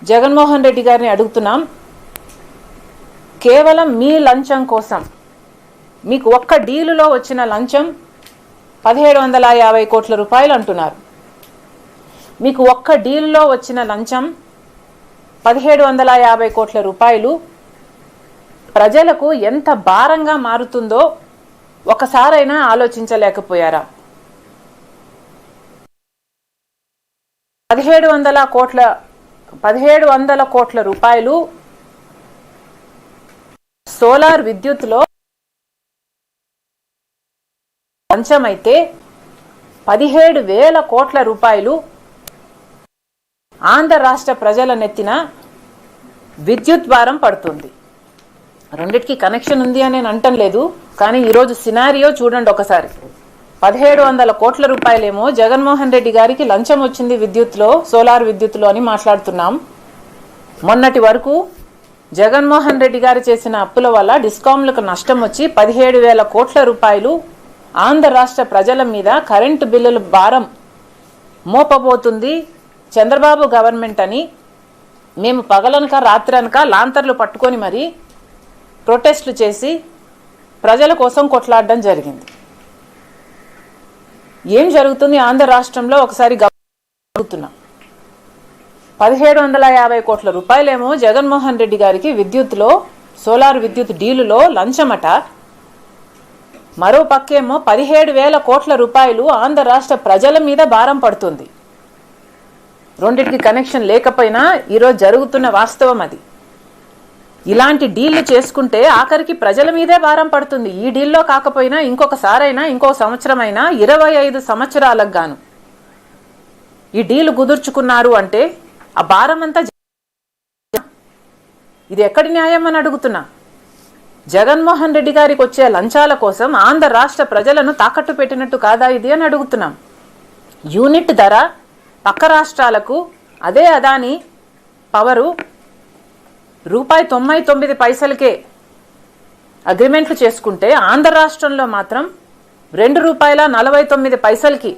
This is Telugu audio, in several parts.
జగన్మోహన్ రెడ్డి గారిని అడుగుతున్నాం, కేవలం మీ లంచం కోసం మీకు ఒక్క డీలులో వచ్చిన లంచం 1750 కోట్ల రూపాయలు అంటున్నారు. మీకు ఒక్క డీలులో వచ్చిన లంచం 1750 కోట్ల రూపాయలు ప్రజలకు ఎంత భారంగా మారుతుందో ఒకసారైనా ఆలోచించలేకపోయారా? 1700 కోట్ల రూపాయలు సోలార్ విద్యుత్లో లంచమైతే 17,000 కోట్ల రూపాయలు ఆంధ్ర రాష్ట్ర ప్రజల నెత్తిన విద్యుత్ భారం పడుతుంది. రెండిటికి కనెక్షన్ ఉంది అని నేను అంటం లేదు, కానీ ఈరోజు సినారియో చూడండి ఒకసారి. 1700 కోట్ల రూపాయలేమో జగన్మోహన్ రెడ్డి గారికి లంచం వచ్చింది విద్యుత్లో, సోలార్ విద్యుత్లో అని మాట్లాడుతున్నాం. మొన్నటి వరకు జగన్మోహన్ రెడ్డి గారు చేసిన అప్పుల వల్ల డిస్కాంలకు నష్టం వచ్చి 17,000 కోట్ల రూపాయలు ఆంధ్ర రాష్ట్ర ప్రజల మీద కరెంటు బిల్లుల భారం మోపబోతుంది చంద్రబాబు గవర్నమెంట్ అని మేము పగలనక రాత్రనక లాంతర్లు పట్టుకొని మరీ ప్రొటెస్టులు చేసి ప్రజల కోసం కొట్లాడడం జరిగింది. ఏం జరుగుతుంది ఆంధ్ర రాష్ట్రంలో ఒకసారి గమనిస్తున్నాం. 1750 కోట్ల రూపాయలేమో జగన్మోహన్ రెడ్డి గారికి విద్యుత్లో, సోలార్ విద్యుత్ డీలులో లంచమట. మరో పక్కేమో 17,000 కోట్ల రూపాయలు ఆంధ్ర రాష్ట్ర ప్రజల మీద భారం పడుతుంది. రెండింటికి కనెక్షన్ లేకపోయినా ఈరోజు జరుగుతున్న వాస్తవం అది. ఇలాంటి డీళ్లు చేసుకుంటే ఆఖరికి ప్రజల మీదే భారం పడుతుంది. ఈ డీల్లో కాకపోయినా ఇంకొకసారైనా, ఇంకో సంవత్సరమైనా 25 సంవత్సరాలకు గాను ఈ డీలు కుదుర్చుకున్నారు అంటే ఆ భారం అంతా ఇది ఎక్కడి న్యాయం అని అడుగుతున్నా. జగన్మోహన్ రెడ్డి గారికి వచ్చే లంచాల కోసం ఆంధ్ర రాష్ట్ర ప్రజలను తాకట్టు పెట్టినట్టు కాదా ఇది అని అడుగుతున్నాం. యూనిట్ ధర పక్క రాష్ట్రాలకు అదే అదాని పవరు ₹99 అగ్రిమెంట్లు చేసుకుంటే ఆంధ్ర రాష్ట్రంలో మాత్రం ₹2.49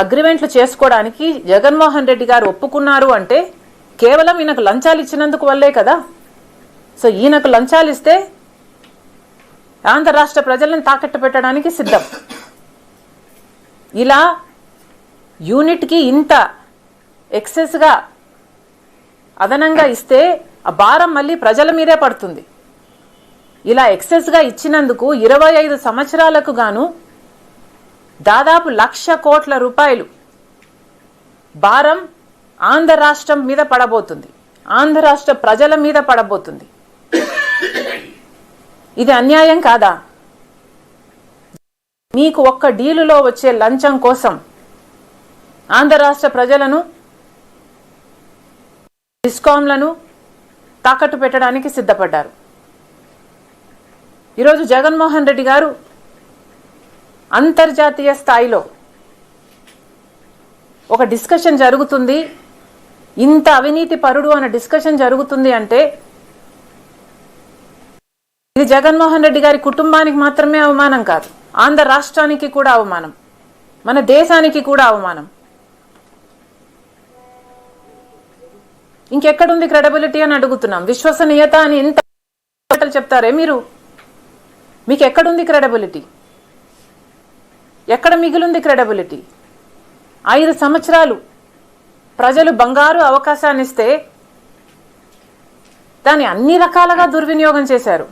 అగ్రిమెంట్లు చేసుకోవడానికి జగన్మోహన్ రెడ్డి గారు ఒప్పుకున్నారు అంటే కేవలం ఈయనకు లంచాలు ఇచ్చినందుకు వల్లే కదా. సో ఈయనకు లంచాలు ఇస్తే ఆంధ్ర రాష్ట్ర ప్రజలను తాకట్టు పెట్టడానికి సిద్ధం. ఇలా యూనిట్కి ఇంత ఎక్సెస్గా అదనంగా ఇస్తే ఆ భారం మళ్ళీ ప్రజల మీదే పడుతుంది. ఇలా ఎక్సెస్గా ఇచ్చినందుకు 25 సంవత్సరాలకు గాను దాదాపు 1,00,000 కోట్ల రూపాయలు భారం ఆంధ్ర రాష్ట్రం మీద పడబోతుంది, ఆంధ్ర రాష్ట్ర ప్రజల మీద పడబోతుంది. ఇది అన్యాయం కాదా? మీకు ఒక్క డీలులో వచ్చే లంచం కోసం ఆంధ్ర రాష్ట్ర ప్రజలను, డిస్కాంలను తాకట్టు పెట్టడానికి సిద్ధపడ్డారు. ఈరోజు జగన్మోహన్ రెడ్డి గారు అంతర్జాతీయ స్థాయిలో ఒక డిస్కషన్ జరుగుతుంది, ఇంత అవినీతి పరుడు అనే డిస్కషన్ జరుగుతుంది అంటే ఇది జగన్మోహన్ రెడ్డి గారి కుటుంబానికి మాత్రమే అవమానం కాదు, ఆంధ్ర రాష్ట్రానికి కూడా అవమానం, మన దేశానికి కూడా అవమానం. ఇంకెక్కడుంది క్రెడిబిలిటీ అని అడుగుతున్నాం. విశ్వసనీయత అని ఇంత చెప్తారే మీరు, మీకు ఎక్కడుంది క్రెడిబిలిటీ? ఎక్కడ మిగిలింది క్రెడిబిలిటీ? 5 సంవత్సరాలు ప్రజలు బంగారు అవకాశాన్ని ఇస్తే దాన్ని అన్ని రకాలుగా దుర్వినియోగం చేశారు.